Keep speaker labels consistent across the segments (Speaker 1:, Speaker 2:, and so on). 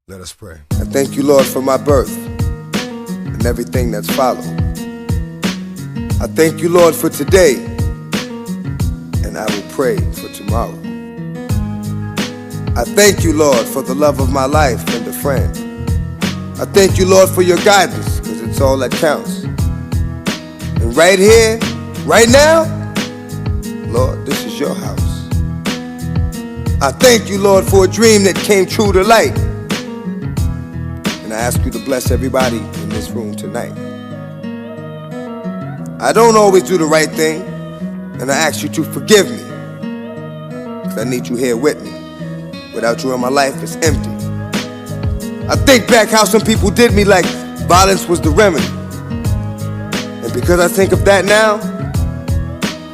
Speaker 1: Let us pray. I thank you, Lord, for my birth and everything that's followed. I thank you, Lord, for today, and I will pray for tomorrow. I thank you, Lord, for the love of my life and a friend. I thank you, Lord, for your guidance, because it's all that counts. And right here, right now, Lord, this is your house. I thank you, Lord, for a dream that came true to light. And I ask you to bless everybody in this room tonight. I don't always do the right thing, and I ask you to forgive me, because I need you here with me. Without you in my life, it's empty. I think back how some people did me like violence was the remedy. And because I think of that now,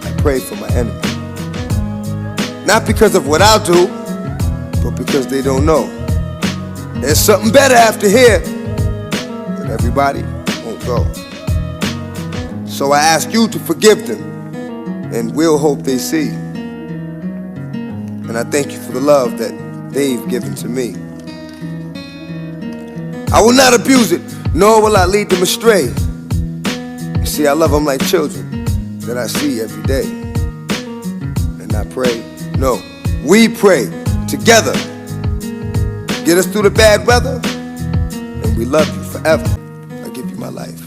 Speaker 1: I pray for my enemy. Not because of what I'll do, but because they don't know. There's something better after here, but everybody won't go. So I ask you to forgive them, and we'll hope they see. And I thank you for the love that they've given to me. I will not abuse it, nor will I lead them astray. You see, I love them like children that I see every day. And I pray, no, we pray together. Get us through the bad weather, and we love you forever. I give you my life.